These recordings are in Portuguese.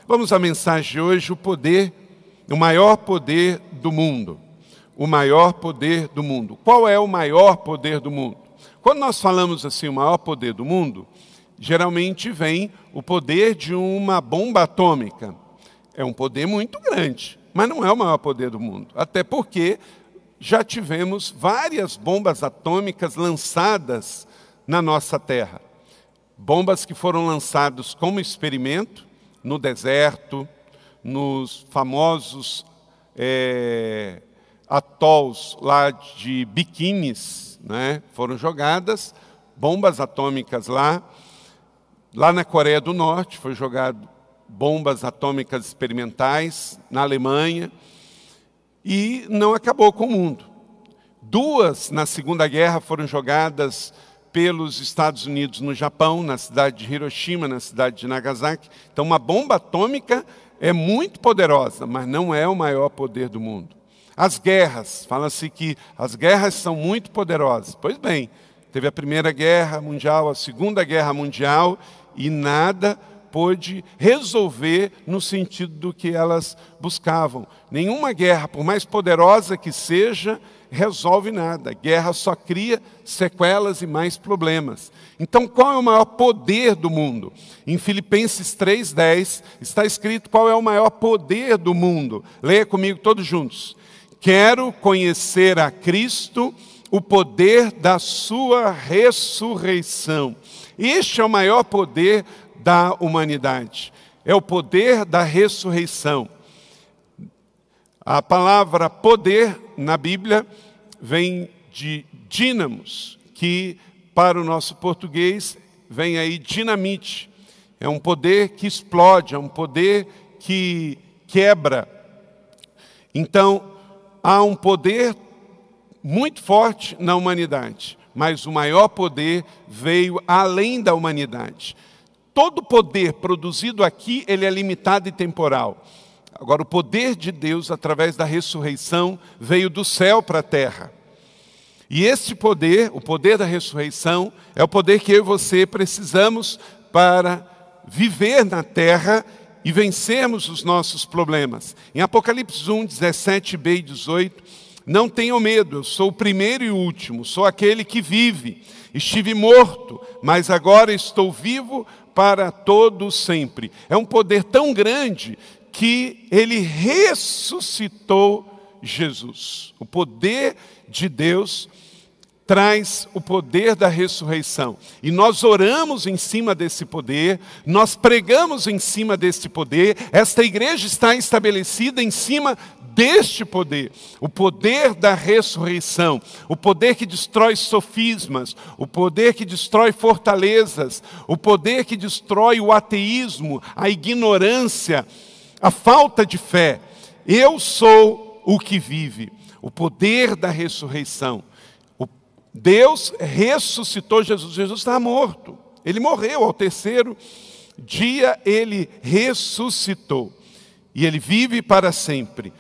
Vamos à mensagem de hoje, o maior poder do mundo. O maior poder do mundo. Qual é o maior poder do mundo? Quando nós falamos assim, o maior poder do mundo, geralmente vem o poder de uma bomba atômica. É um poder muito grande, mas não é o maior poder do mundo. Até porque já tivemos várias bombas atômicas lançadas na nossa Terra. Bombas que foram lançadas como experimento no deserto, nos famosos atols lá de biquínis, né? Foram jogadas bombas atômicas lá. Lá na Coreia do Norte foi jogado bombas atômicas experimentais, na Alemanha, e não acabou com o mundo. 2 na Segunda Guerra foram jogadas pelos Estados Unidos no Japão, na cidade de Hiroshima, na cidade de Nagasaki. Então, uma bomba atômica é muito poderosa, mas não é o maior poder do mundo. As guerras, fala-se que as guerras são muito poderosas. Pois bem, teve a Primeira Guerra Mundial, a Segunda Guerra Mundial, e nada pôde resolver no sentido do que elas buscavam. Nenhuma guerra, por mais poderosa que seja, resolve nada. Guerra só cria sequelas e mais problemas. Então, qual é o maior poder do mundo? Em Filipenses 3:10 está escrito qual é o maior poder do mundo. Leia comigo todos juntos. Quero conhecer a Cristo, o poder da sua ressurreição. Este é o maior poder da humanidade. É o poder da ressurreição. A palavra poder na Bíblia vem de dínamos, que para o nosso português vem aí dinamite. É um poder que explode, é um poder que quebra. Então, há um poder muito forte na humanidade, mas o maior poder veio além da humanidade. Todo poder produzido aqui, ele é limitado e temporal. Agora, o poder de Deus, através da ressurreição, veio do céu para a terra. E esse poder, o poder da ressurreição, é o poder que eu e você precisamos para viver na terra e vencermos os nossos problemas. Em Apocalipse 1, 17b e 18, não tenham medo, eu sou o primeiro e o último, sou aquele que vive. Estive morto, mas agora estou vivo para todo sempre. É um poder tão grande que ele ressuscitou Jesus. O poder de Deus traz o poder da ressurreição. E nós oramos em cima desse poder, nós pregamos em cima desse poder. Esta igreja está estabelecida em cima deste poder. O poder da ressurreição, o poder que destrói sofismas, o poder que destrói fortalezas, o poder que destrói o ateísmo, a ignorância, a falta de fé. Eu sou o que vive. O poder da ressurreição. Deus ressuscitou Jesus. Jesus está morto. Ele morreu. Ao 3º dia ele ressuscitou. E ele vive para sempre.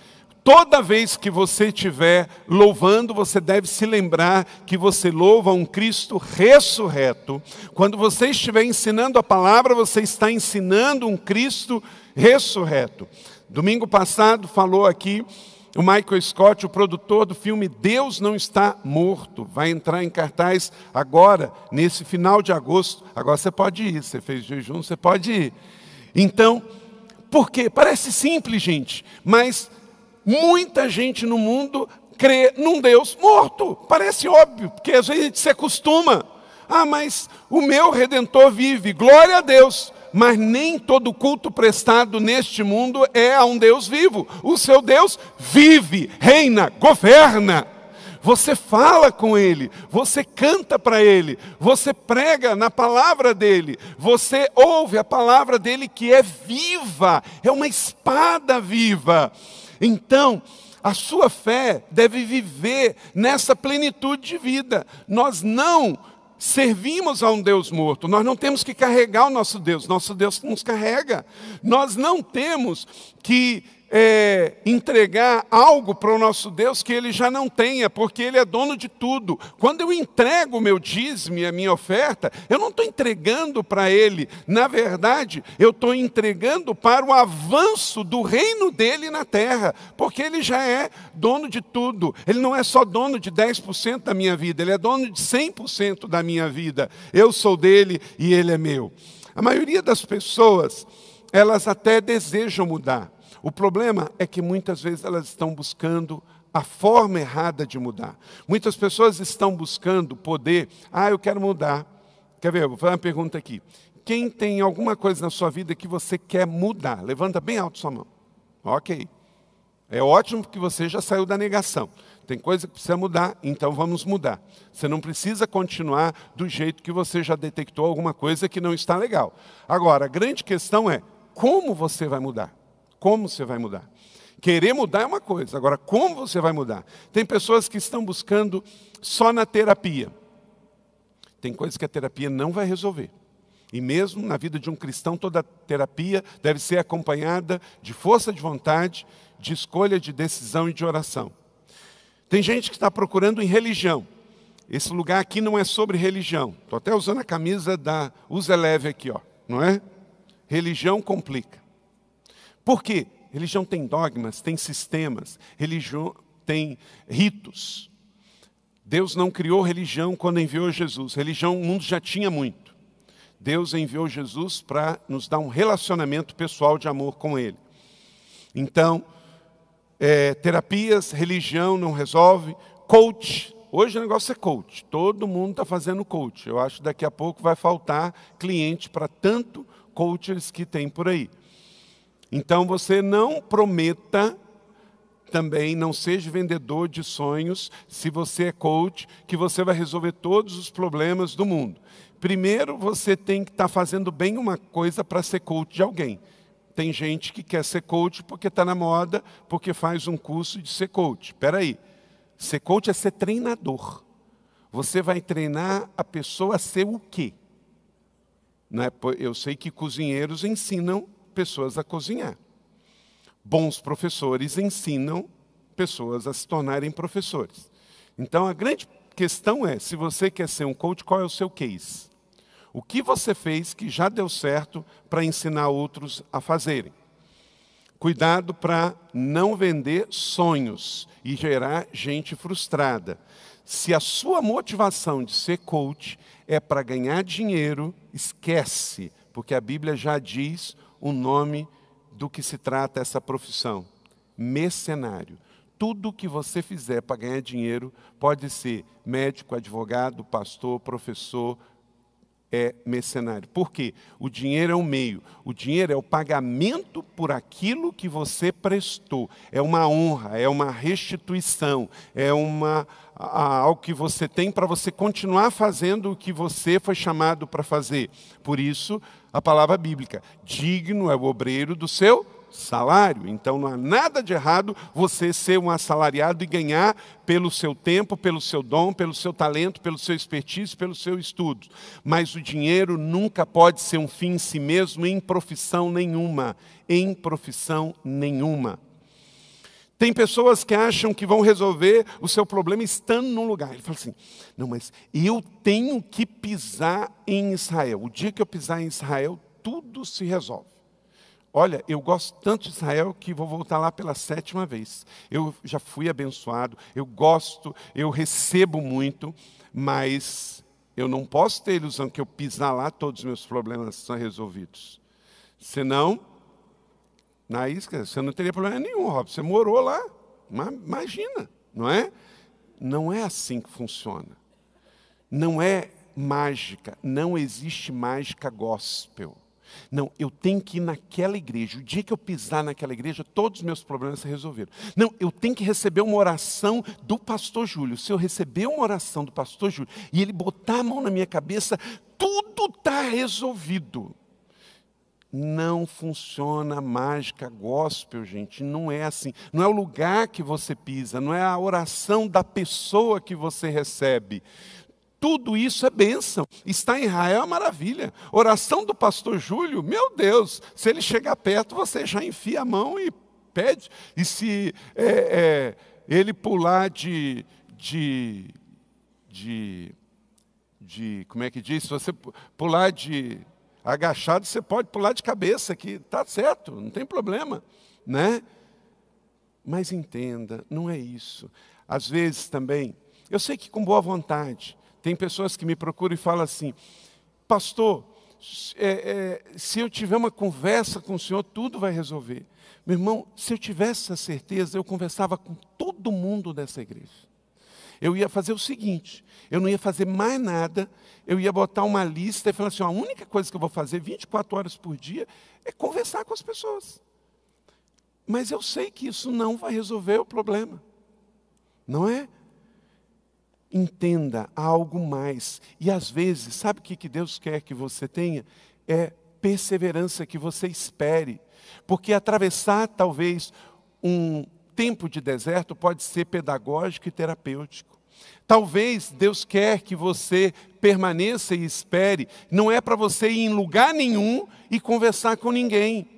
Toda vez que você estiver louvando, você deve se lembrar que você louva um Cristo ressurreto. Quando você estiver ensinando a palavra, você está ensinando um Cristo ressurreto. Domingo passado falou aqui o Michael Scott, o produtor do filme Deus Não Está Morto. Vai entrar em cartaz agora, nesse final de agosto. Agora você pode ir, você fez jejum, você pode ir. Então, por quê? Parece simples, gente, mas muita gente no mundo crê num Deus morto. Parece óbvio, porque às vezes a gente se acostuma. Ah, mas o meu Redentor vive, glória a Deus. Mas nem todo culto prestado neste mundo é a um Deus vivo. O seu Deus vive, reina, governa. Você fala com Ele, você canta para Ele, você prega na palavra dEle, você ouve a palavra dEle que é viva, é uma espada viva. Então, a sua fé deve viver nessa plenitude de vida. Nós não servimos a um Deus morto, nós não temos que carregar o nosso Deus nos carrega. Nós não temos que entregar algo para o nosso Deus que Ele já não tenha, porque Ele é dono de tudo. Quando eu entrego o meu dízimo e a minha oferta, eu não estou entregando para Ele. Na verdade, eu estou entregando para o avanço do reino dEle na terra, porque Ele já é dono de tudo. Ele não é só dono de 10% da minha vida, Ele é dono de 100% da minha vida. Eu sou dEle e Ele é meu. A maioria das pessoas, elas até desejam mudar. O problema é que muitas vezes elas estão buscando a forma errada de mudar. Muitas pessoas estão buscando poder. Eu quero mudar. Quer ver? Vou fazer uma pergunta aqui. Quem tem alguma coisa na sua vida que você quer mudar? Levanta bem alto sua mão. Ok. É ótimo que você já saiu da negação. Tem coisa que precisa mudar, então vamos mudar. Você não precisa continuar do jeito que você já detectou alguma coisa que não está legal. Agora, a grande questão é, como você vai mudar? Como você vai mudar? Querer mudar é uma coisa, agora como você vai mudar? Tem pessoas que estão buscando só na terapia. Tem coisas que a terapia não vai resolver. E mesmo na vida de um cristão, toda terapia deve ser acompanhada de força de vontade, de escolha, de decisão e de oração. Tem gente que está procurando em religião. Esse lugar aqui não é sobre religião. Estou até usando a camisa da Usa Leve aqui, ó, não é? Religião complica. Por quê? Religião tem dogmas, tem sistemas, religião tem ritos. Deus não criou religião quando enviou Jesus. Religião o mundo já tinha muito. Deus enviou Jesus para nos dar um relacionamento pessoal de amor com Ele. Então, terapias, religião não resolve. Coach, hoje o negócio é coach. Todo mundo está fazendo coach. Eu acho que daqui a pouco vai faltar cliente para tanto coaches que tem por aí. Então você não prometa, também não seja vendedor de sonhos, se você é coach, que você vai resolver todos os problemas do mundo. Primeiro você tem que estar fazendo bem uma coisa para ser coach de alguém. Tem gente que quer ser coach porque está na moda, porque faz um curso de ser coach. Espera aí, ser coach é ser treinador. Você vai treinar a pessoa a ser o quê? Eu sei que cozinheiros ensinam pessoas a cozinhar. Bons professores ensinam pessoas a se tornarem professores. Então, a grande questão é, se você quer ser um coach, qual é o seu case? O que você fez que já deu certo para ensinar outros a fazerem? Cuidado para não vender sonhos e gerar gente frustrada. Se a sua motivação de ser coach é para ganhar dinheiro, esquece, porque a Bíblia já diz o nome do que se trata essa profissão: mercenário. Tudo que você fizer para ganhar dinheiro, pode ser médico, advogado, pastor, professor, é mercenário. Por quê? O dinheiro é um meio. O dinheiro é o pagamento por aquilo que você prestou. É uma honra, é uma restituição, é algo que você tem para você continuar fazendo o que você foi chamado para fazer. Por isso, a palavra bíblica: digno é o obreiro do seu salário. Então não há nada de errado você ser um assalariado e ganhar pelo seu tempo, pelo seu dom, pelo seu talento, pelo seu expertise, pelo seu estudo. Mas o dinheiro nunca pode ser um fim em si mesmo, em profissão nenhuma. Em profissão nenhuma. Tem pessoas que acham que vão resolver o seu problema estando num lugar. Ele fala assim: não, mas eu tenho que pisar em Israel. O dia que eu pisar em Israel, tudo se resolve. Olha, eu gosto tanto de Israel que vou voltar lá pela 7ª vez. Eu já fui abençoado, eu gosto, eu recebo muito, mas eu não posso ter a ilusão que eu pisar lá, todos os meus problemas são resolvidos. Senão, na isca, você não teria problema nenhum, Rob. Você morou lá, imagina, não é? Não é assim que funciona. Não é mágica, não existe mágica gospel. Não, eu tenho que ir naquela igreja. O dia que eu pisar naquela igreja, todos os meus problemas se resolveram. Não, eu tenho que receber uma oração do pastor Júlio. Se eu receber uma oração do pastor Júlio e ele botar a mão na minha cabeça, tudo está resolvido. Não funciona a mágica gospel, gente. Não é assim. Não é o lugar que você pisa, não é a oração da pessoa que você recebe. Tudo isso é bênção. Estar em Israel é maravilha. Oração do pastor Júlio, meu Deus, se ele chegar perto, você já enfia a mão e pede, e se ele pular como é que diz? Se você pular de agachado, você pode pular de cabeça, que está certo, não tem problema, né? Mas entenda, não é isso. Às vezes também, eu sei que com boa vontade, tem pessoas que me procuram e falam assim, pastor, se eu tiver uma conversa com o senhor, tudo vai resolver. Meu irmão, se eu tivesse essa certeza, eu conversava com todo mundo dessa igreja. Eu ia fazer o seguinte, eu não ia fazer mais nada, eu ia botar uma lista e falar assim, a única coisa que eu vou fazer 24 horas por dia é conversar com as pessoas. Mas eu sei que isso não vai resolver o problema, não é? Entenda, há algo mais. E às vezes, sabe o que Deus quer que você tenha? É perseverança, que você espere. Porque atravessar talvez um tempo de deserto pode ser pedagógico e terapêutico. Talvez Deus quer que você permaneça e espere. Não é para você ir em lugar nenhum e conversar com ninguém.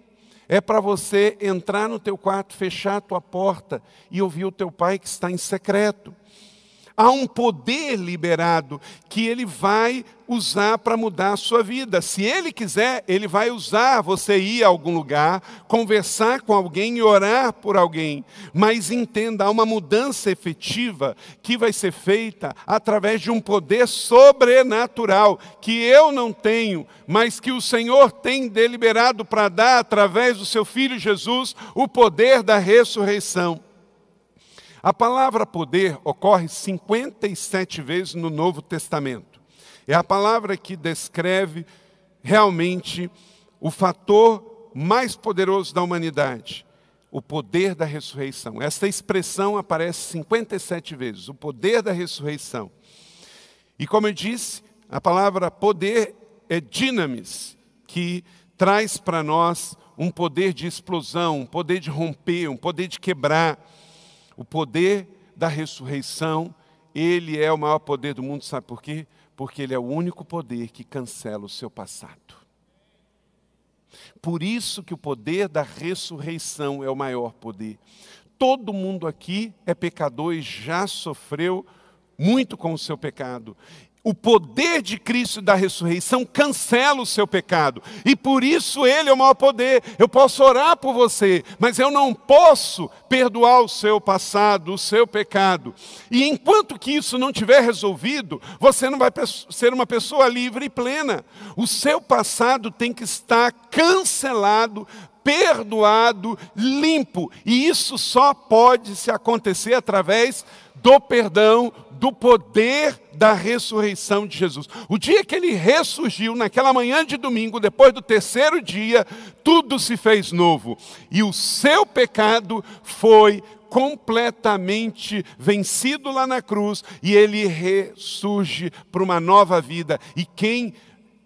É para você entrar no teu quarto, fechar a tua porta e ouvir o teu pai que está em secreto. Há um poder liberado que Ele vai usar para mudar a sua vida. Se Ele quiser, Ele vai usar você ir a algum lugar, conversar com alguém e orar por alguém. Mas entenda, há uma mudança efetiva que vai ser feita através de um poder sobrenatural, que eu não tenho, mas que o Senhor tem deliberado para dar através do seu Filho Jesus, o poder da ressurreição. A palavra poder ocorre 57 vezes no Novo Testamento. É a palavra que descreve realmente o fator mais poderoso da humanidade, o poder da ressurreição. Essa expressão aparece 57 vezes, o poder da ressurreição. E como eu disse, a palavra poder é dinamis, que traz para nós um poder de explosão, um poder de romper, um poder de quebrar. O poder da ressurreição, ele é o maior poder do mundo, sabe por quê? Porque ele é o único poder que cancela o seu passado. Por isso que o poder da ressurreição é o maior poder. Todo mundo aqui é pecador e já sofreu muito com o seu pecado. O poder de Cristo da ressurreição cancela o seu pecado. E por isso Ele é o maior poder. Eu posso orar por você, mas eu não posso perdoar o seu passado, o seu pecado. E enquanto que isso não tiver resolvido, você não vai ser uma pessoa livre e plena. O seu passado tem que estar cancelado, perdoado, limpo. E isso só pode se acontecer através do perdão, do poder da ressurreição de Jesus. O dia que ele ressurgiu, naquela manhã de domingo, depois do terceiro dia, tudo se fez novo. E o seu pecado foi completamente vencido lá na cruz, e ele ressurge para uma nova vida. E quem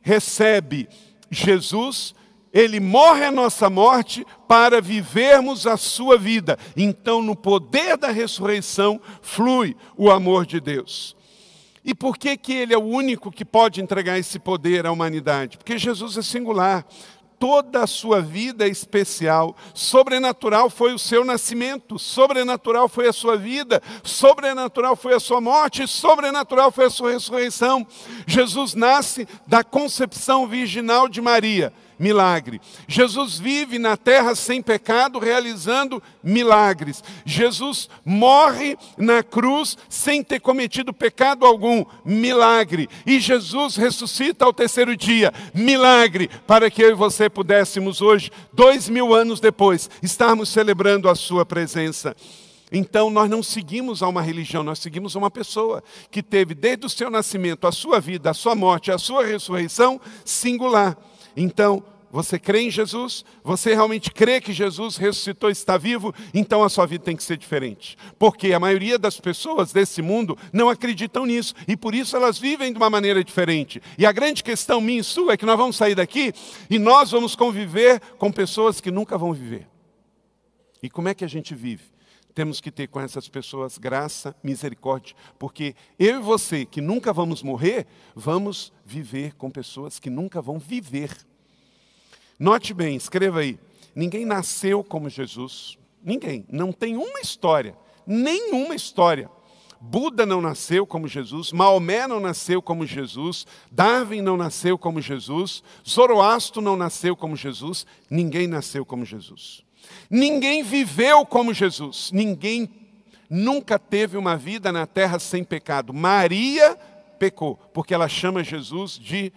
recebe Jesus, Ele morre a nossa morte para vivermos a sua vida. Então, no poder da ressurreição, flui o amor de Deus. E por que Ele é o único que pode entregar esse poder à humanidade? Porque Jesus é singular. Toda a sua vida é especial. Sobrenatural foi o seu nascimento, sobrenatural foi a sua vida, sobrenatural foi a sua morte, sobrenatural foi a sua ressurreição. Jesus nasce da concepção virginal de Maria. Milagre. Jesus vive na terra sem pecado, realizando milagres. Jesus morre na cruz sem ter cometido pecado algum. Milagre. E Jesus ressuscita ao terceiro dia. Milagre. Para que eu e você pudéssemos hoje, 2000 anos depois, estarmos celebrando a sua presença. Então, nós não seguimos a uma religião, nós seguimos a uma pessoa que teve desde o seu nascimento, a sua vida, a sua morte, a sua ressurreição singular. Então, você crê em Jesus? Você realmente crê que Jesus ressuscitou e está vivo? Então a sua vida tem que ser diferente. Porque a maioria das pessoas desse mundo não acreditam nisso. E por isso elas vivem de uma maneira diferente. E a grande questão minha e sua é que nós vamos sair daqui e nós vamos conviver com pessoas que nunca vão viver. E como é que a gente vive? Temos que ter com essas pessoas graça, misericórdia, porque eu e você, que nunca vamos morrer, vamos viver com pessoas que nunca vão viver. Note bem, escreva aí, ninguém nasceu como Jesus, Ninguém. Não tem uma história. Nenhuma história. Buda não nasceu como Jesus, Maomé não nasceu como Jesus, Darwin não nasceu como Jesus, Zoroastro não nasceu como Jesus, ninguém nasceu como Jesus. Ninguém viveu como Jesus, ninguém nunca teve uma vida na terra sem pecado. Maria pecou, porque ela chama Jesus de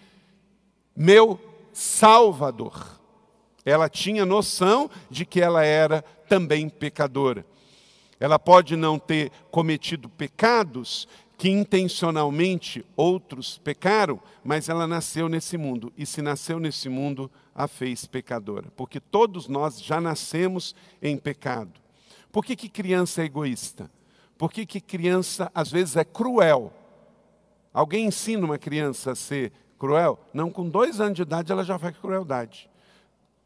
meu Salvador. Ela tinha noção de que ela era também pecadora. Ela pode não ter cometido pecados que intencionalmente outros pecaram, mas ela nasceu nesse mundo. E se nasceu nesse mundo, a fez pecadora. Porque todos nós já nascemos em pecado. Por que criança é egoísta? Por que criança, às vezes, é cruel? Alguém ensina uma criança a ser cruel? Não, com 2 anos de idade ela já faz crueldade.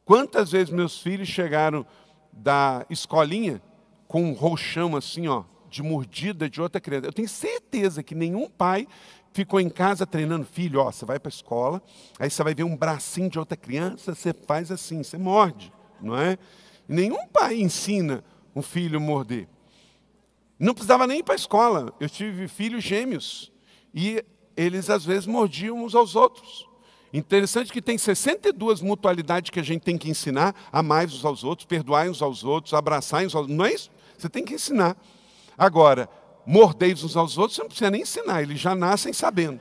Quantas vezes meus filhos chegaram da escolinha com um roxão assim, ó, de mordida de outra criança? Eu tenho certeza que nenhum pai ficou em casa treinando, filho, ó, você vai para a escola, aí você vai ver um bracinho de outra criança, você faz assim, você morde, não é? E nenhum pai ensina um filho a morder. Não precisava nem ir para a escola. Eu tive filhos gêmeos e eles às vezes mordiam uns aos outros. Interessante que tem 62 mutualidades que a gente tem que ensinar: amar uns aos outros, perdoar uns aos outros, abraçar uns aos outros. Não é isso? Você tem que ensinar. Agora, morder uns aos outros, você não precisa nem ensinar, eles já nascem sabendo.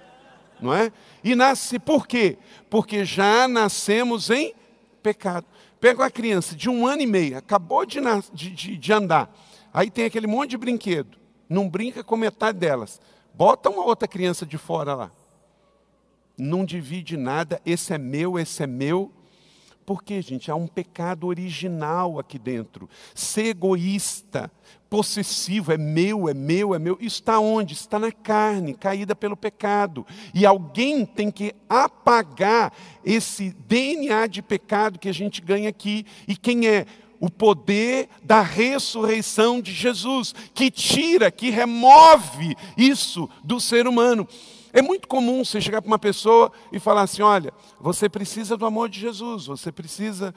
Não é? E nasce por quê? Porque nascemos em pecado. Pega uma criança de 1 ano e meio, acabou de andar. Aí tem aquele monte de brinquedo. Não brinca com metade delas. Bota uma outra criança de fora lá. Não divide nada, esse é meu, esse é meu. Por quê, gente? Há um pecado original aqui dentro. Ser egoísta, possessivo, é meu, é meu, é meu. Isso está onde? Está na carne, caída pelo pecado. E alguém tem que apagar esse DNA de pecado que a gente ganha aqui. E quem é? O poder da ressurreição de Jesus, que tira, que remove isso do ser humano. É muito comum você chegar para uma pessoa e falar assim: olha, você precisa do amor de Jesus, você precisa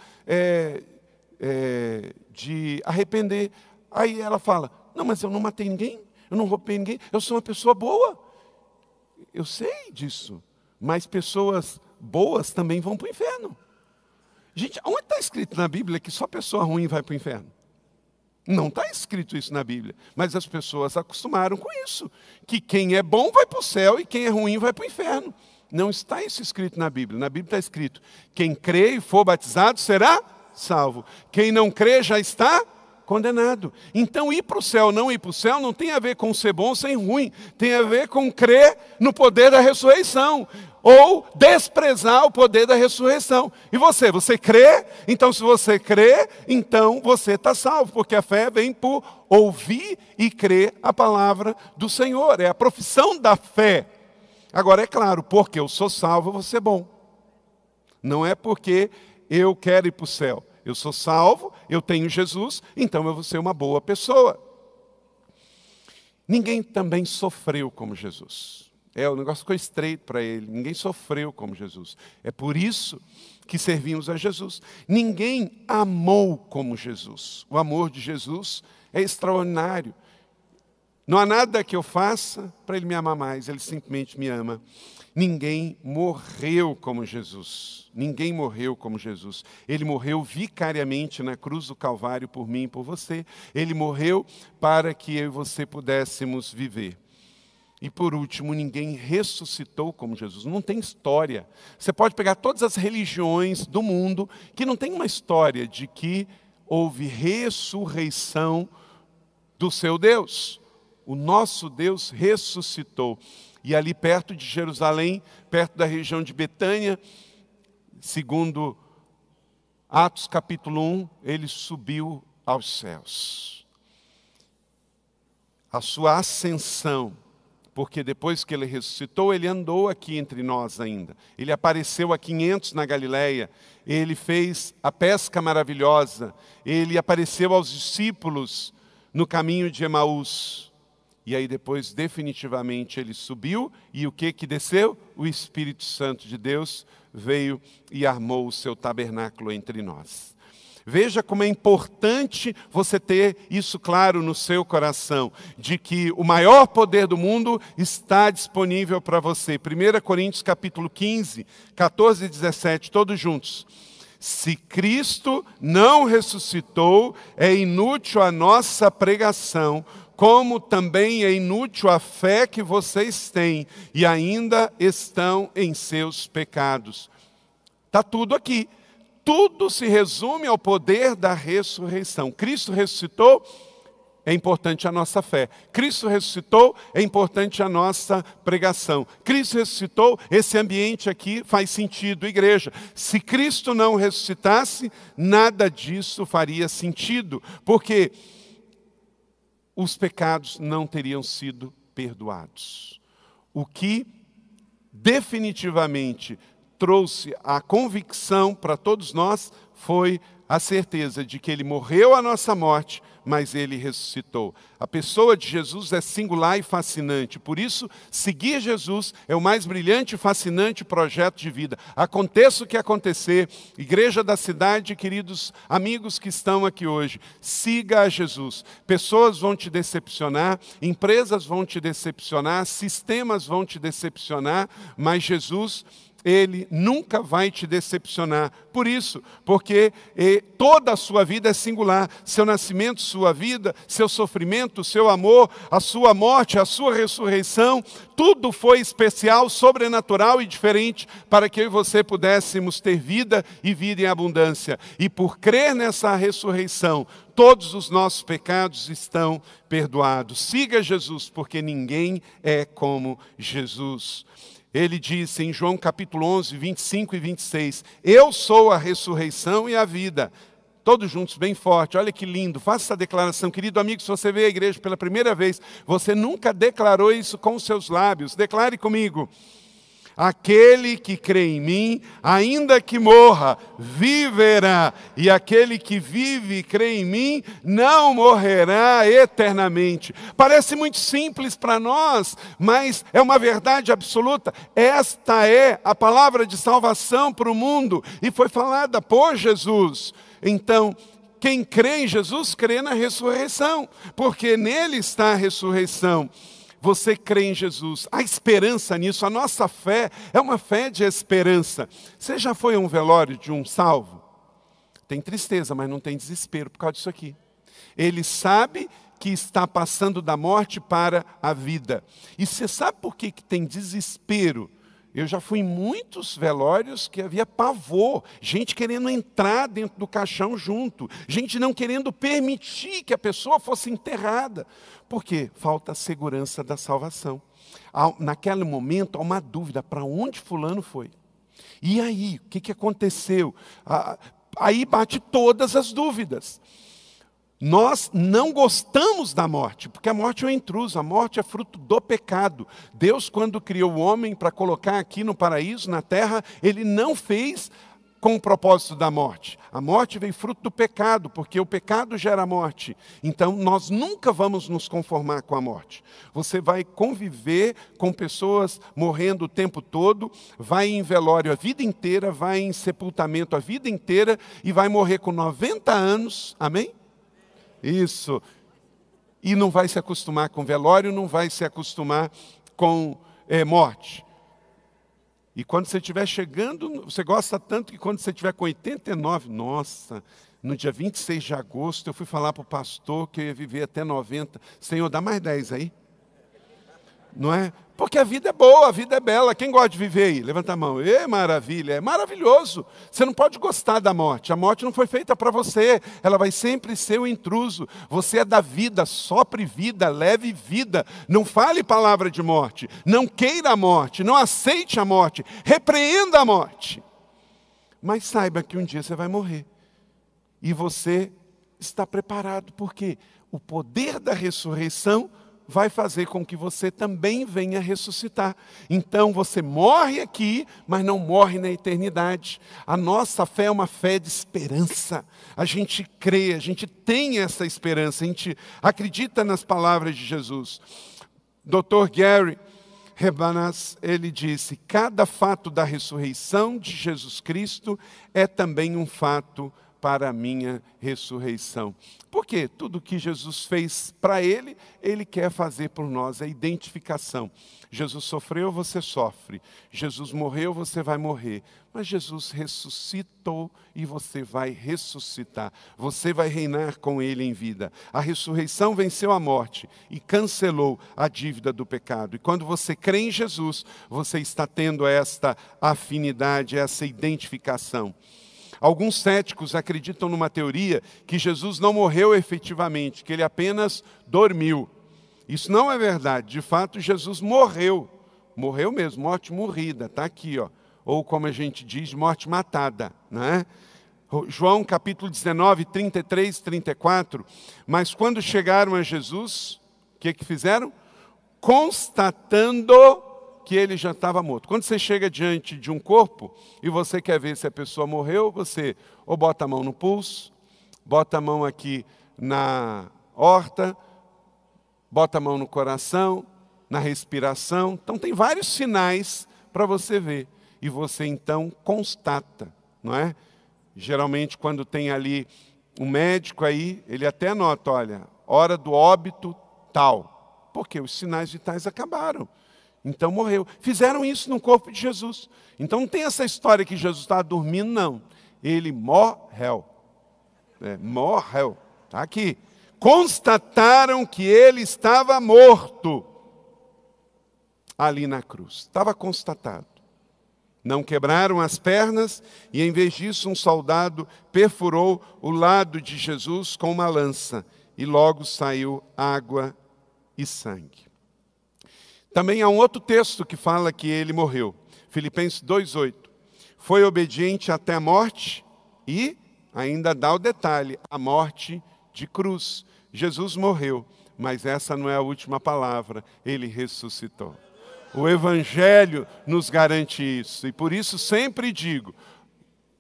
de arrepender. Aí ela fala: não, mas eu não matei ninguém, eu não roubei ninguém, eu sou uma pessoa boa. Eu sei disso, mas pessoas boas também vão para o inferno. Gente, onde está escrito na Bíblia que só pessoa ruim vai para o inferno? Não está escrito isso na Bíblia, mas as pessoas acostumaram com isso, que quem é bom vai para o céu e quem é ruim vai para o inferno. Não está isso escrito na Bíblia. Na Bíblia está escrito: quem crê e for batizado será salvo. Quem não crê já está condenado. Então ir para o céu ou não ir para o céu não tem a ver com ser bom ou ser ruim. Tem a ver com crer no poder da ressurreição. Ou desprezar o poder da ressurreição. E você crê? Então se você crê, então você está salvo. Porque a fé vem por ouvir e crer a palavra do Senhor. É a profissão da fé. Agora é claro, porque eu sou salvo, eu vou ser bom. Não é porque eu quero ir para o céu. Eu sou salvo, eu tenho Jesus, então eu vou ser uma boa pessoa. Ninguém também sofreu como Jesus. O negócio ficou estreito para ele. Ninguém sofreu como Jesus. É por isso que servimos a Jesus. Ninguém amou como Jesus. O amor de Jesus é extraordinário. Não há nada que eu faça para ele me amar mais. Ele simplesmente me ama. Ninguém morreu como Jesus. Ninguém morreu como Jesus. Ele morreu vicariamente na cruz do Calvário por mim e por você. Ele morreu para que eu e você pudéssemos viver. E por último, ninguém ressuscitou como Jesus. Não tem história. Você pode pegar todas as religiões do mundo que não tem uma história de que houve ressurreição do seu Deus. O nosso Deus ressuscitou. E ali perto de Jerusalém, perto da região de Betânia, segundo Atos capítulo 1, ele subiu aos céus. A sua ascensão, porque depois que ele ressuscitou, ele andou aqui entre nós ainda. Ele apareceu a 500 na Galileia, ele fez a pesca maravilhosa, ele apareceu aos discípulos no caminho de Emaús. E aí depois, definitivamente, ele subiu, e o que desceu? O Espírito Santo de Deus veio e armou o seu tabernáculo entre nós. Veja como é importante você ter isso claro no seu coração, de que o maior poder do mundo está disponível para você. 1 Coríntios capítulo 15, 14 e 17, todos juntos. Se Cristo não ressuscitou, é inútil a nossa pregação, como também é inútil a fé que vocês têm e ainda estão em seus pecados. Está tudo aqui. Tudo se resume ao poder da ressurreição. Cristo ressuscitou, é importante a nossa fé. Cristo ressuscitou, é importante a nossa pregação. Cristo ressuscitou, esse ambiente aqui faz sentido, igreja. Se Cristo não ressuscitasse, nada disso faria sentido, porque os pecados não teriam sido perdoados. O que definitivamente trouxe a convicção para todos nós foi a certeza de que Ele morreu a nossa morte, mas Ele ressuscitou. A pessoa de Jesus é singular e fascinante. Por isso, seguir Jesus é o mais brilhante e fascinante projeto de vida. Aconteça o que acontecer, igreja da cidade, queridos amigos que estão aqui hoje, siga a Jesus. Pessoas vão te decepcionar, empresas vão te decepcionar, sistemas vão te decepcionar, mas Jesus, Ele nunca vai te decepcionar. Por isso, porque toda a sua vida é singular. Seu nascimento, sua vida, seu sofrimento, seu amor, a sua morte, a sua ressurreição, tudo foi especial, sobrenatural e diferente para que eu e você pudéssemos ter vida e vida em abundância. E por crer nessa ressurreição, todos os nossos pecados estão perdoados. Siga Jesus, porque ninguém é como Jesus. Ele disse em João capítulo 11, 25 e 26, eu sou a ressurreição e a vida. Todos juntos, bem forte, olha que lindo, faça essa declaração. Querido amigo, se você veio à igreja pela primeira vez, você nunca declarou isso com os seus lábios. Declare comigo. Aquele que crê em mim, ainda que morra, viverá. E aquele que vive e crê em mim, não morrerá eternamente. Parece muito simples para nós, mas é uma verdade absoluta. Esta é a palavra de salvação para o mundo e foi falada por Jesus. Então, quem crê em Jesus, crê na ressurreição, porque nele está a ressurreição. Você crê em Jesus, há esperança nisso, a nossa fé é uma fé de esperança. Você já foi a um velório de um salvo? Tem tristeza, mas não tem desespero por causa disso aqui. Ele sabe que está passando da morte para a vida. E você sabe por que tem desespero? Eu já fui em muitos velórios que havia pavor, gente querendo entrar dentro do caixão junto, gente não querendo permitir que a pessoa fosse enterrada. Por quê? Falta a segurança da salvação. Naquele momento há uma dúvida, para onde fulano foi? E aí, o que aconteceu? Aí bate todas as dúvidas. Nós não gostamos da morte, porque a morte é um intruso, a morte é fruto do pecado. Deus, quando criou o homem para colocar aqui no paraíso, na terra, Ele não fez com o propósito da morte. A morte veio fruto do pecado, porque o pecado gera morte. Então, nós nunca vamos nos conformar com a morte. Você vai conviver com pessoas morrendo o tempo todo, vai em velório a vida inteira, vai em sepultamento a vida inteira e vai morrer com 90 anos, amém? Isso. E não vai se acostumar com velório, não vai se acostumar com morte. E quando você estiver chegando, você gosta tanto que quando você estiver com 89, nossa, no dia 26 de agosto, eu fui falar para o pastor que eu ia viver até 90. Senhor, dá mais 10 aí. Não é? Porque a vida é boa, a vida é bela. Quem gosta de viver aí? Levanta a mão. Maravilha, é maravilhoso. Você não pode gostar da morte. A morte não foi feita para você. Ela vai sempre ser o intruso. Você é da vida, sopre vida, leve vida. Não fale palavra de morte. Não queira a morte. Não aceite a morte. Repreenda a morte. Mas saiba que um dia você vai morrer. E você está preparado. Porque o poder da ressurreição vai fazer com que você também venha ressuscitar. Então você morre aqui, mas não morre na eternidade. A nossa fé é uma fé de esperança. A gente crê, a gente tem essa esperança, a gente acredita nas palavras de Jesus. Dr. Gary Habermas, ele disse, cada fato da ressurreição de Jesus Cristo é também um fato para a minha ressurreição. Porque tudo que Jesus fez para ele, ele quer fazer por nós, a identificação. Jesus sofreu, você sofre. Jesus morreu, você vai morrer. Mas Jesus ressuscitou e você vai ressuscitar. Você vai reinar com ele em vida. A ressurreição venceu a morte e cancelou a dívida do pecado. E quando você crê em Jesus, você está tendo esta afinidade, essa identificação. Alguns céticos acreditam numa teoria que Jesus não morreu efetivamente, que ele apenas dormiu. Isso não é verdade. De fato, Jesus morreu. Morreu mesmo, morte morrida. Está aqui, ó. Ou como a gente diz, morte matada. Né? João capítulo 19, 33, 34. Mas quando chegaram a Jesus, o que fizeram? Constatando que ele já estava morto. Quando você chega diante de um corpo e você quer ver se a pessoa morreu, você ou bota a mão no pulso, bota a mão aqui na horta, bota a mão no coração, na respiração. Então tem vários sinais para você ver. E você então constata, não é? Geralmente quando tem ali um médico aí, ele até anota, olha, hora do óbito tal. Porque os sinais vitais acabaram. Então morreu. Fizeram isso no corpo de Jesus. Então não tem essa história que Jesus estava dormindo, não. Ele morreu. Morreu. Está aqui. Constataram que ele estava morto ali na cruz. Estava constatado. Não quebraram as pernas e, em vez disso, um soldado perfurou o lado de Jesus com uma lança e logo saiu água e sangue. Também há um outro texto que fala que ele morreu. Filipenses 2,8. Foi obediente até a morte e ainda dá o detalhe, a morte de cruz. Jesus morreu, mas essa não é a última palavra, ele ressuscitou. O Evangelho nos garante isso, e por isso sempre digo,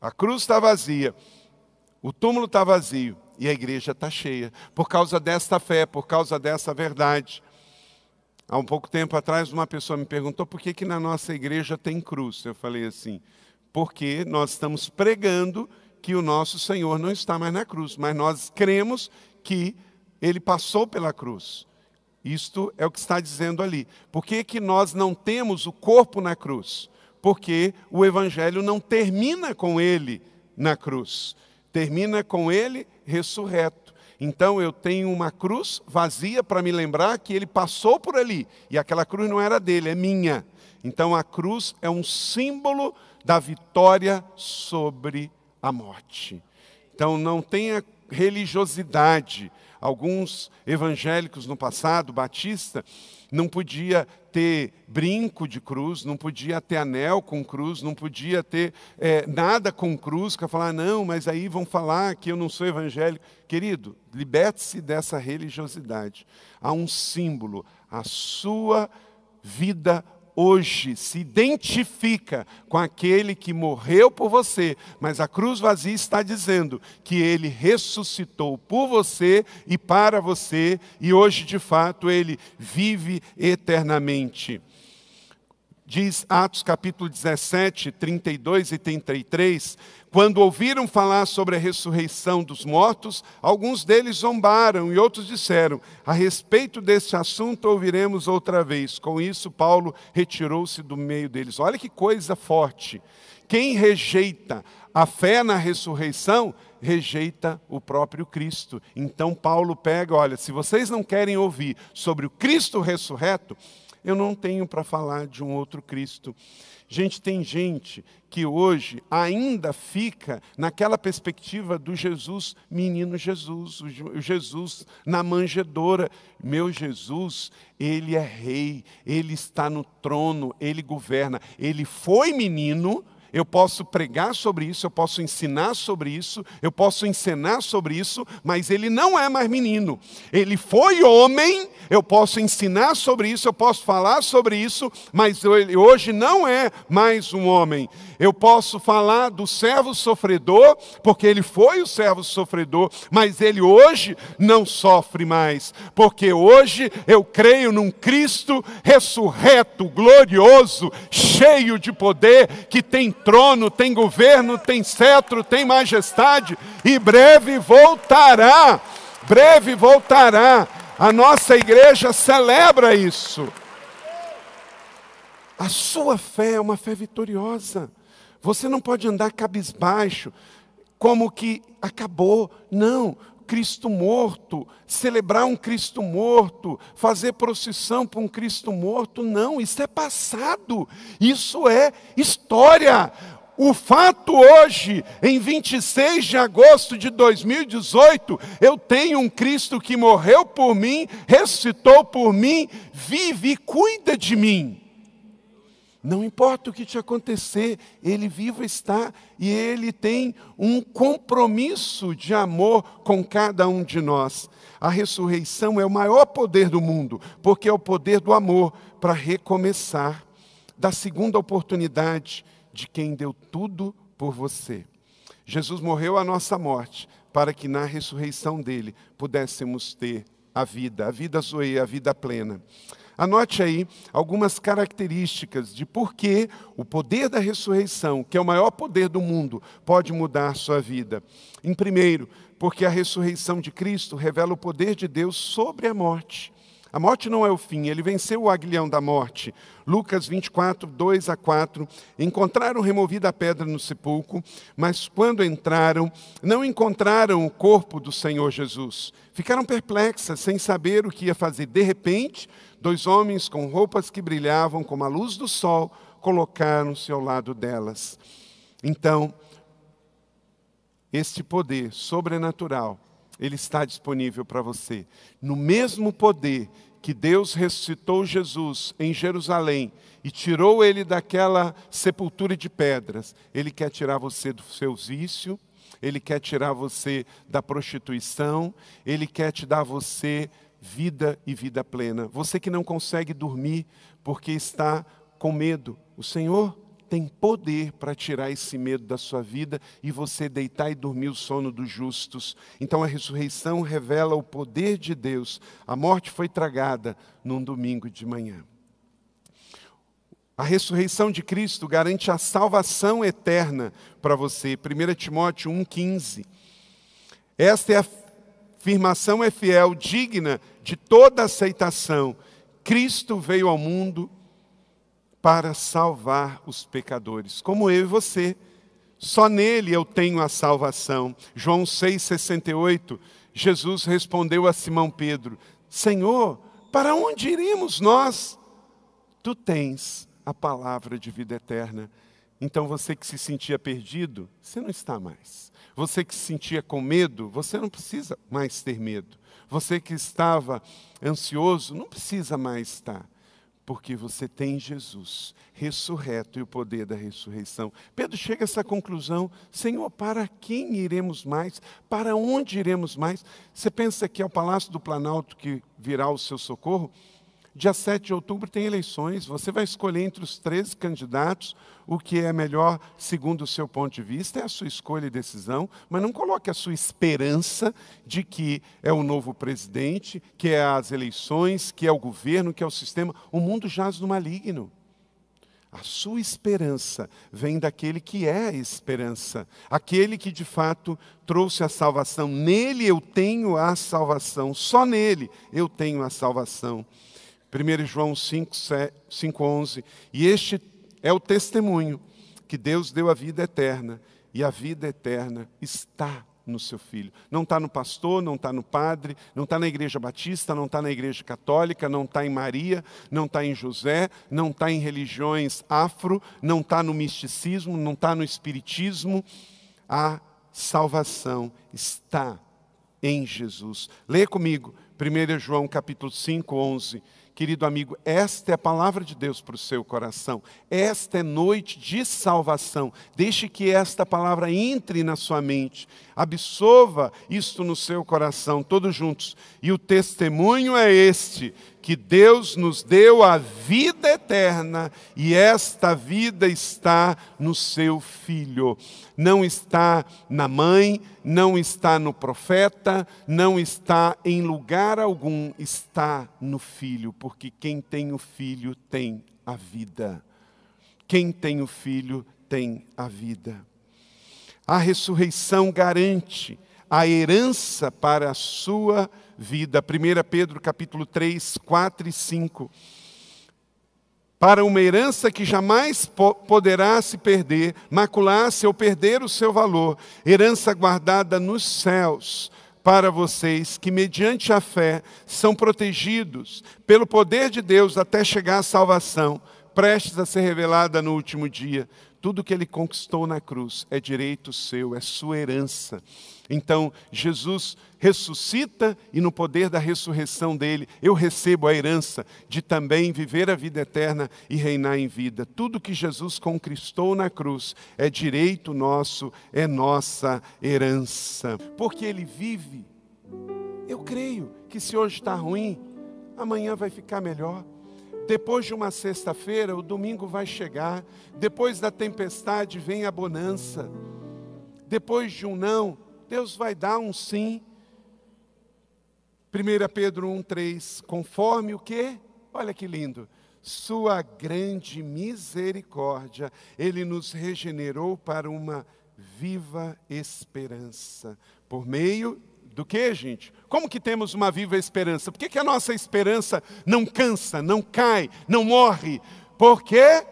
a cruz está vazia, o túmulo está vazio, e a igreja está cheia, por causa desta fé, por causa dessa verdade. Há um pouco tempo atrás, uma pessoa me perguntou por que na nossa igreja tem cruz. Eu falei assim, porque nós estamos pregando que o nosso Senhor não está mais na cruz, mas nós cremos que ele passou pela cruz. Isto é o que está dizendo ali. Por que nós não temos o corpo na cruz? Porque o Evangelho não termina com ele na cruz. Termina com ele ressurreto. Então eu tenho uma cruz vazia para me lembrar que ele passou por ali. E aquela cruz não era dele, é minha. Então a cruz é um símbolo da vitória sobre a morte. Então não tenha religiosidade. Alguns evangélicos no passado, batista, não podia ter brinco de cruz, não podia ter anel com cruz, não podia ter nada com cruz, para falar, não, mas aí vão falar que eu não sou evangélico. Querido, liberte-se dessa religiosidade. Há um símbolo, a sua vida hoje se identifica com aquele que morreu por você, mas a cruz vazia está dizendo que ele ressuscitou por você e para você, e hoje de fato ele vive eternamente. Diz Atos capítulo 17, 32 e 33, quando ouviram falar sobre a ressurreição dos mortos, alguns deles zombaram e outros disseram, a respeito desse assunto ouviremos outra vez. Com isso, Paulo retirou-se do meio deles. Olha que coisa forte. Quem rejeita a fé na ressurreição, rejeita o próprio Cristo. Então Paulo pega, olha, se vocês não querem ouvir sobre o Cristo ressurreto, eu não tenho para falar de um outro Cristo. Gente, tem gente que hoje ainda fica naquela perspectiva do Jesus, menino Jesus, o Jesus na manjedoura. Meu Jesus, ele é rei, ele está no trono, ele governa. Ele foi menino. Eu posso pregar sobre isso, eu posso ensinar sobre isso, eu posso encenar sobre isso, mas ele não é mais menino. Ele foi homem, eu posso ensinar sobre isso, eu posso falar sobre isso, mas ele hoje não é mais um homem. eu posso falar do servo sofredor, porque ele foi o servo sofredor, mas ele hoje não sofre mais, porque hoje eu creio num Cristo ressurreto, glorioso, cheio de poder, que tem trono, tem governo, tem cetro, tem majestade, e breve voltará. Breve voltará. A nossa igreja celebra isso. A sua fé é uma fé vitoriosa. Você não pode andar cabisbaixo, como que acabou. Não, Cristo morto, celebrar um Cristo morto, fazer procissão para um Cristo morto, não, isso é passado, isso é história. O fato hoje, em 26 de agosto de 2018, eu tenho um Cristo que morreu por mim, ressuscitou por mim, vive e cuida de mim. Não importa o que te acontecer, Ele vivo está e Ele tem um compromisso de amor com cada um de nós. A ressurreição é o maior poder do mundo, porque é o poder do amor para recomeçar, da segunda oportunidade de quem deu tudo por você. Jesus morreu a nossa morte, para que na ressurreição dele pudéssemos ter a vida zoe, a vida plena. Anote aí algumas características de por que o poder da ressurreição, que é o maior poder do mundo, pode mudar a sua vida. Em primeiro, porque a ressurreição de Cristo revela o poder de Deus sobre a morte. A morte não é o fim, ele venceu o aguilhão da morte. Lucas 24, 2-4. Encontraram removida a pedra no sepulcro, mas quando entraram, não encontraram o corpo do Senhor Jesus. Ficaram perplexas, sem saber o que ia fazer. De repente, 2 homens com roupas que brilhavam como a luz do sol, colocaram-se ao lado delas. Então, este poder sobrenatural, ele está disponível para você. No mesmo poder que Deus ressuscitou Jesus em Jerusalém e tirou ele daquela sepultura de pedras, Ele quer tirar você do seu vício, Ele quer tirar você da prostituição, Ele quer te dar a você vida e vida plena. Você que não consegue dormir porque está com medo, o Senhor tem poder para tirar esse medo da sua vida e você deitar e dormir o sono dos justos. Então a ressurreição revela o poder de Deus. A morte foi tragada num domingo de manhã. A ressurreição de Cristo garante a salvação eterna para você. 1 Timóteo 1,15. Esta afirmação é fiel, digna de toda aceitação. Cristo veio ao mundo para salvar os pecadores, como eu e você. Só nele eu tenho a salvação. João 6,68, Jesus respondeu a Simão Pedro: Senhor, para onde iremos nós? Tu tens a palavra de vida eterna. Então você que se sentia perdido, você não está mais. Você que se sentia com medo, você não precisa mais ter medo. Você que estava ansioso, não precisa mais estar. Porque você tem Jesus, ressurreto, e o poder da ressurreição. Pedro chega a essa conclusão: Senhor, para quem iremos mais? Para onde iremos mais? Você pensa que é o Palácio do Planalto que virá o seu socorro? Dia 7 de outubro tem eleições, você vai escolher entre os 13 candidatos o que é melhor segundo o seu ponto de vista, é a sua escolha e decisão, mas não coloque a sua esperança de que é o novo presidente, que é as eleições, que é o governo, que é o sistema. O mundo jaz no maligno. A sua esperança vem daquele que é a esperança, aquele que de fato trouxe a salvação. Nele eu tenho a salvação, só nele eu tenho a salvação. 1 João 5,11, e este é o testemunho, que Deus deu a vida eterna, e a vida eterna está no seu Filho. Não está no pastor, não está no padre, não está na igreja batista, não está na igreja católica, não está em Maria, não está em José, não está em religiões afro, não está no misticismo, não está no espiritismo. A salvação está em Jesus. Leia comigo, 1 João capítulo 5, 11. Querido amigo, esta é a palavra de Deus para o seu coração. Esta é noite de salvação. Deixe que esta palavra entre na sua mente. Absorva isto no seu coração, todos juntos. E o testemunho é este, que Deus nos deu a vida eterna e esta vida está no seu Filho. Não está na mãe, não está no profeta, não está em lugar algum, está no Filho, porque quem tem o Filho tem a vida. Quem tem o Filho tem a vida. A ressurreição garante a herança para a sua vida. 1 Pedro capítulo 3, 4 e 5. Para uma herança que jamais poderá se perder, macular-se ou perder o seu valor. Herança guardada nos céus para vocês, que mediante a fé são protegidos pelo poder de Deus até chegar à salvação, prestes a ser revelada no último dia. Tudo que ele conquistou na cruz é direito seu, é sua herança. Então, Jesus ressuscita e no poder da ressurreição dele, eu recebo a herança de também viver a vida eterna e reinar em vida. Tudo que Jesus conquistou na cruz é direito nosso, é nossa herança. Porque ele vive. Eu creio que se hoje está ruim, amanhã vai ficar melhor. Depois de uma sexta-feira, o domingo vai chegar. Depois da tempestade vem a bonança. Depois de um não, Deus vai dar um sim. 1 Pedro 1,3. Conforme o quê? Olha que lindo. Sua grande misericórdia, Ele nos regenerou para uma viva esperança. Por meio do que, gente? Como que temos uma viva esperança? Por que a nossa esperança não cansa, não cai, não morre? Porque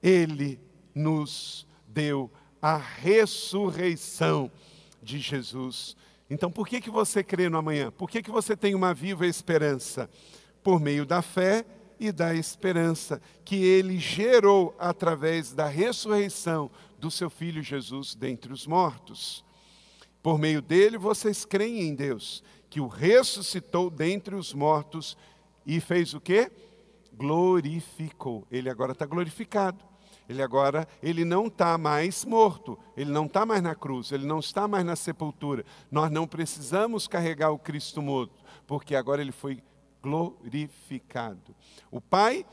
Ele nos deu a ressurreição de Jesus. Então, por que você crê no amanhã? Por que você tem uma viva esperança? Por meio da fé e da esperança que Ele gerou através da ressurreição do seu Filho Jesus dentre os mortos. Por meio dele, vocês creem em Deus, que o ressuscitou dentre os mortos e fez o quê? Glorificou. Ele agora está glorificado. Ele não está mais morto. Ele não está mais na cruz. Ele não está mais na sepultura. Nós não precisamos carregar o Cristo morto, porque agora ele foi glorificado. O Pai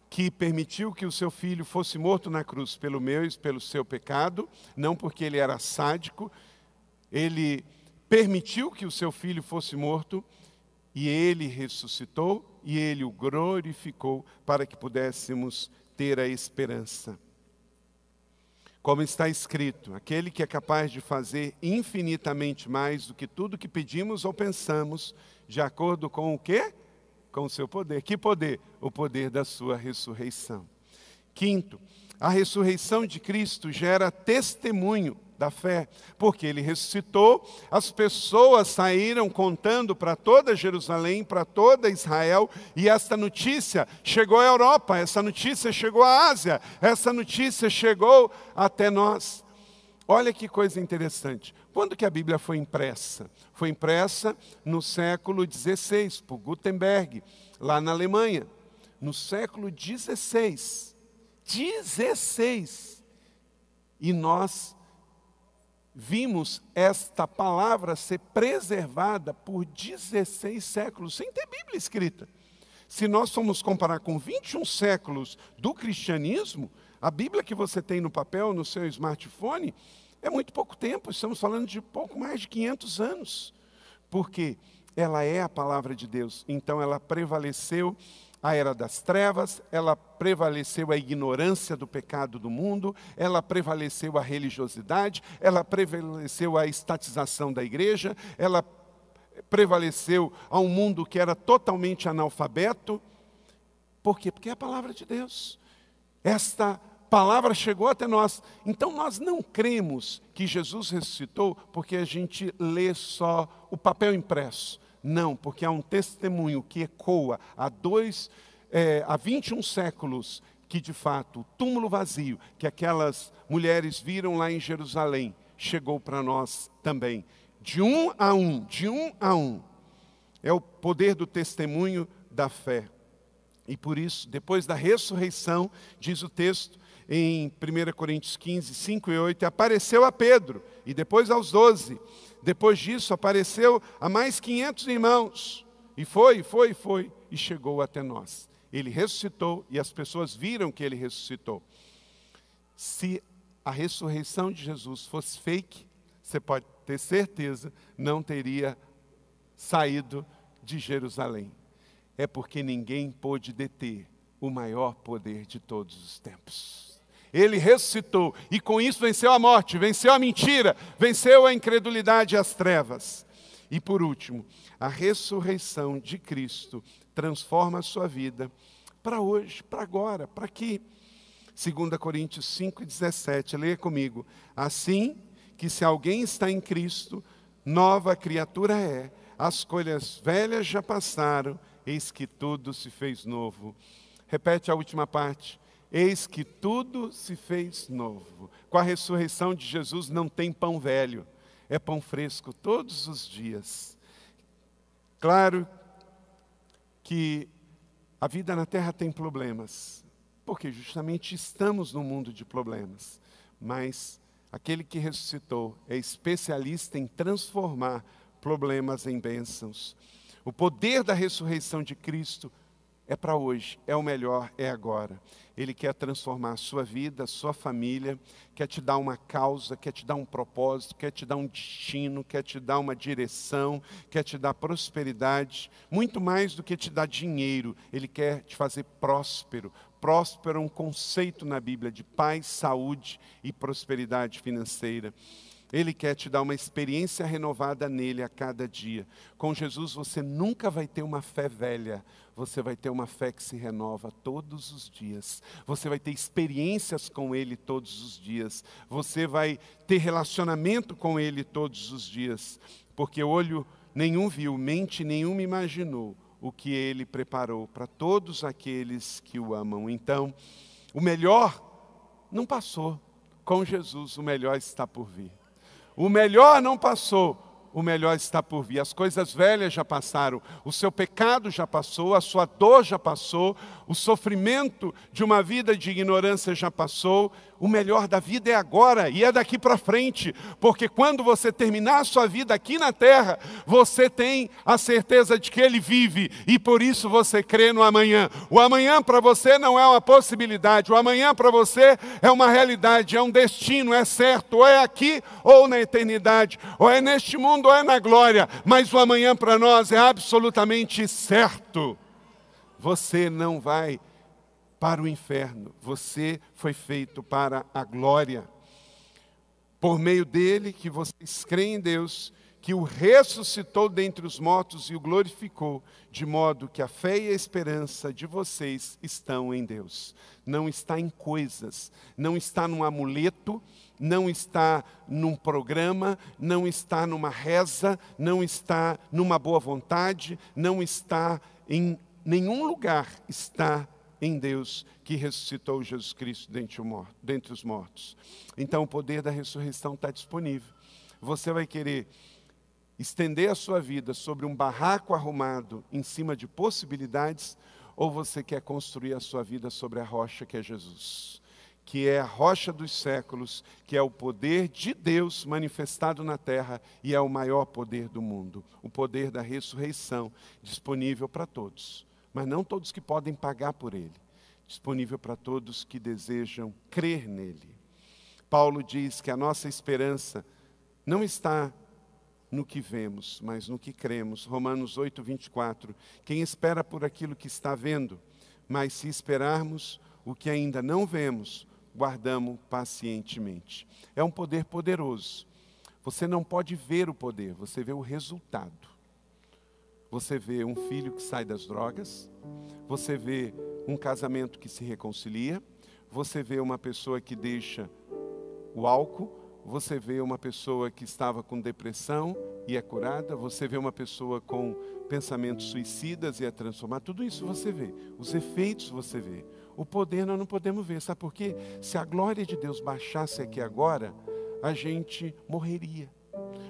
que permitiu que o seu Filho fosse morto na cruz pelo meu e pelo seu pecado, não porque ele era sádico, ele permitiu que o seu Filho fosse morto e ele ressuscitou e ele o glorificou para que pudéssemos ter a esperança. Como está escrito, aquele que é capaz de fazer infinitamente mais do que tudo que pedimos ou pensamos, de acordo com o quê? Com o seu poder. Que poder? O poder da sua ressurreição. Quinto, a ressurreição de Cristo gera testemunho da fé, porque ele ressuscitou, as pessoas saíram contando para toda Jerusalém, para toda Israel, e esta notícia chegou à Europa, essa notícia chegou à Ásia, essa notícia chegou até nós. Olha que coisa interessante. Quando que a Bíblia foi impressa? Foi impressa no século XVI, por Gutenberg, lá na Alemanha. No século XVI. E nós vimos esta palavra ser preservada por 16 séculos, sem ter Bíblia escrita. Se nós formos comparar com 21 séculos do cristianismo, a Bíblia que você tem no papel, no seu smartphone, é muito pouco tempo. Estamos falando de pouco mais de 500 anos. Porque ela é a palavra de Deus. Então ela prevaleceu a era das trevas, ela prevaleceu a ignorância do pecado do mundo, ela prevaleceu a religiosidade, ela prevaleceu a estatização da igreja, ela prevaleceu a um mundo que era totalmente analfabeto. Por quê? Porque é a palavra de Deus. Esta palavra chegou até nós. Então nós não cremos que Jesus ressuscitou porque a gente lê só o papel impresso. Não, porque há um testemunho que ecoa há 21 séculos que, de fato, o túmulo vazio que aquelas mulheres viram lá em Jerusalém, chegou para nós também. De um a um. É o poder do testemunho da fé. E por isso, depois da ressurreição, diz o texto, em 1 Coríntios 15, 5 e 8, apareceu a Pedro, e depois aos 12. Depois disso, apareceu a mais 500 irmãos. E foi, e chegou até nós. Ele ressuscitou e as pessoas viram que ele ressuscitou. Se a ressurreição de Jesus fosse fake, você pode ter certeza, não teria saído de Jerusalém. É porque ninguém pôde deter o maior poder de todos os tempos. Ele ressuscitou e com isso venceu a morte, venceu a mentira, venceu a incredulidade e as trevas. E por último, a ressurreição de Cristo transforma a sua vida para hoje, para agora, para aqui. 2 Coríntios 5,17, leia comigo. Assim que se alguém está em Cristo, nova criatura é. As coisas velhas já passaram, eis que tudo se fez novo. Repete a última parte. Eis que tudo se fez novo. Com a ressurreição de Jesus não tem pão velho, é pão fresco todos os dias. Claro que a vida na terra tem problemas, porque justamente estamos num mundo de problemas. Mas aquele que ressuscitou é especialista em transformar problemas em bênçãos. O poder da ressurreição de Cristo é para hoje, é o melhor, é agora. Ele quer transformar a sua vida, a sua família, quer te dar uma causa, quer te dar um propósito, quer te dar um destino, quer te dar uma direção, quer te dar prosperidade. Muito mais do que te dar dinheiro, Ele quer te fazer próspero. Próspero é um conceito na Bíblia de paz, saúde e prosperidade financeira. Ele quer te dar uma experiência renovada nele a cada dia. Com Jesus você nunca vai ter uma fé velha. Você vai ter uma fé que se renova todos os dias. Você vai ter experiências com Ele todos os dias. Você vai ter relacionamento com Ele todos os dias. Porque olho nenhum viu, mente nenhuma imaginou o que Ele preparou para todos aqueles que o amam. Então, o melhor não passou. Com Jesus, o melhor está por vir. O melhor não passou, o melhor está por vir. As coisas velhas já passaram, o seu pecado já passou, a sua dor já passou, o sofrimento de uma vida de ignorância já passou. O melhor da vida é agora e é daqui para frente, porque quando você terminar a sua vida aqui na terra, você tem a certeza de que Ele vive e por isso você crê no amanhã. O amanhã para você não é uma possibilidade, o amanhã para você é uma realidade, é um destino, é certo, ou é aqui ou na eternidade, ou é neste mundo ou é na glória, mas o amanhã para nós é absolutamente certo. Você não vai para o inferno, você foi feito para a glória. Por meio dele que vocês creem em Deus, que o ressuscitou dentre os mortos e o glorificou, de modo que a fé e a esperança de vocês estão em Deus. Não está em coisas, não está num amuleto, não está num programa, não está numa reza, não está numa boa vontade, não está em nenhum lugar, está em Deus que ressuscitou Jesus Cristo dentre os mortos. Então o poder da ressurreição está disponível. Você vai querer estender a sua vida sobre um barraco arrumado em cima de possibilidades, ou você quer construir a sua vida sobre a rocha que é Jesus, que é a rocha dos séculos, que é o poder de Deus manifestado na terra e é o maior poder do mundo. O poder da ressurreição disponível para todos. Mas não todos que podem pagar por ele. Disponível para todos que desejam crer nele. Paulo diz que a nossa esperança não está no que vemos, mas no que cremos. Romanos 8, 24. Quem espera por aquilo que está vendo, mas se esperarmos o que ainda não vemos, guardamos pacientemente. É um poder poderoso. Você não pode ver o poder, você vê o resultado. Você vê um filho que sai das drogas, você vê um casamento que se reconcilia, você vê uma pessoa que deixa o álcool, você vê uma pessoa que estava com depressão e é curada, você vê uma pessoa com pensamentos suicidas e é transformada. Tudo isso você vê, os efeitos você vê. O poder nós não podemos ver, sabe por quê? Se a glória de Deus baixasse aqui agora, a gente morreria.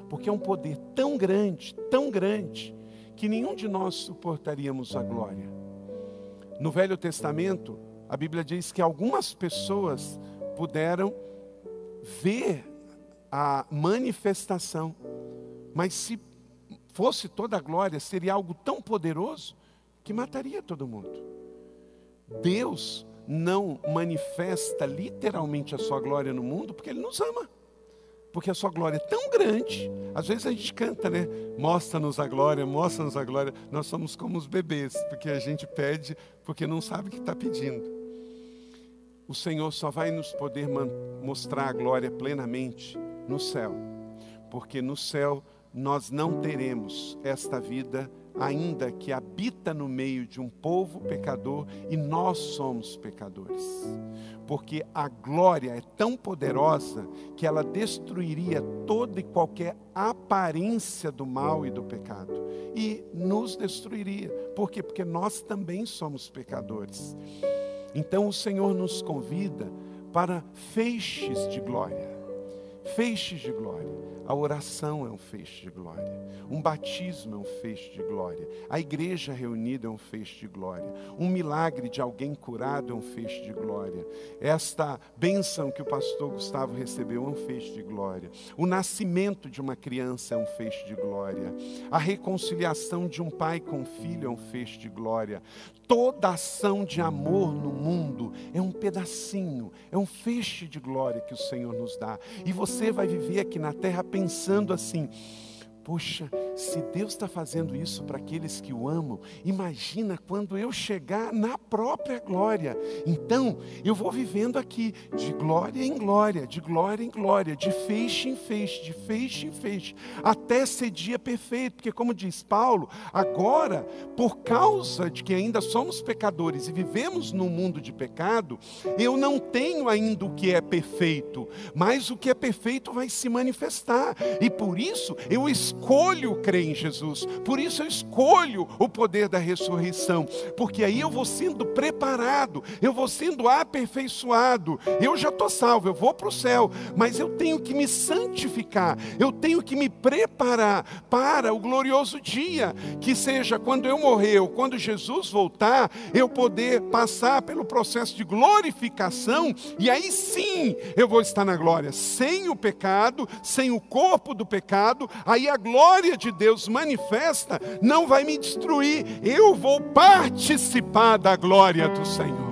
Porque é um poder tão grande, que nenhum de nós suportaríamos a glória. No Velho Testamento, a Bíblia diz que algumas pessoas puderam ver a manifestação, mas se fosse toda a glória, seria algo tão poderoso que mataria todo mundo. Deus não manifesta literalmente a sua glória no mundo porque Ele nos ama. Porque a sua glória é tão grande. Às vezes a gente canta, né? Mostra-nos a glória, mostra-nos a glória. Nós somos como os bebês, porque a gente pede porque não sabe o que está pedindo. O Senhor só vai nos poder mostrar a glória plenamente no céu. Porque no céu nós não teremos esta vida, ainda que habita no meio de um povo pecador, e nós somos pecadores. Porque a glória é tão poderosa que ela destruiria toda e qualquer aparência do mal e do pecado. E nos destruiria. Por quê? Porque nós também somos pecadores. Então o Senhor nos convida para feixes de glória. Feixes de glória. A oração é um feixe de glória. Um batismo é um feixe de glória. A igreja reunida é um feixe de glória. Um milagre de alguém curado é um feixe de glória. Esta bênção que o pastor Gustavo recebeu é um feixe de glória. O nascimento de uma criança é um feixe de glória. A reconciliação de um pai com um filho é um feixe de glória. Toda ação de amor no mundo é um pedacinho, é um feixe de glória que o Senhor nos dá. E você vai viver aqui na terra pensando assim: poxa, se Deus está fazendo isso para aqueles que o amam, imagina quando eu chegar na própria glória. Então, eu vou vivendo aqui, de glória em glória, de glória em glória, de feixe em feixe, de feixe em feixe, até ser dia perfeito. Porque como diz Paulo, agora, por causa de que ainda somos pecadores e vivemos num mundo de pecado, eu não tenho ainda o que é perfeito, mas o que é perfeito vai se manifestar. E por isso, eu escolho crer em Jesus, por isso eu escolho o poder da ressurreição, porque aí eu vou sendo preparado, eu vou sendo aperfeiçoado. Eu já estou salvo, eu vou para o céu, mas eu tenho que me santificar, eu tenho que me preparar para o glorioso dia, que seja quando eu morrer ou quando Jesus voltar, eu poder passar pelo processo de glorificação, e aí sim eu vou estar na glória, sem o pecado, sem o corpo do pecado. Aí a glória de Deus manifesta não vai me destruir, eu vou participar da glória do Senhor.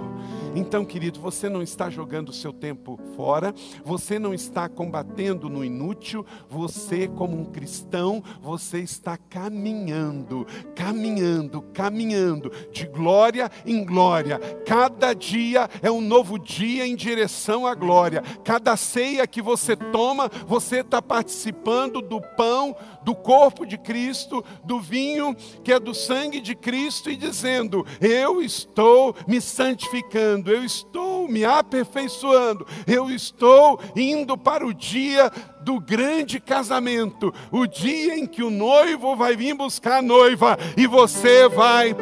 Então, querido, você não está jogando o seu tempo fora, você não está combatendo no inútil, você como um cristão, você está caminhando, caminhando, caminhando, de glória em glória. Cada dia é um novo dia em direção à glória. Cada ceia que você toma, você está participando do pão, do corpo de Cristo, do vinho que é do sangue de Cristo, e dizendo: eu estou me santificando, eu estou me aperfeiçoando, eu estou indo para o dia do grande casamento, o dia em que o noivo vai vir buscar a noiva, e você vai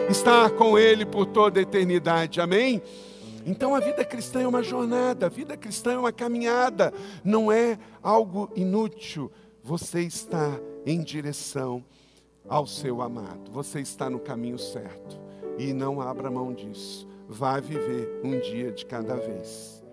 estar com ele por toda a eternidade, amém? Então a vida cristã é uma jornada, a vida cristã é uma caminhada, não é algo inútil. Você está em direção ao seu amado, você está no caminho certo, e não abra mão disso. Vá viver um dia de cada vez.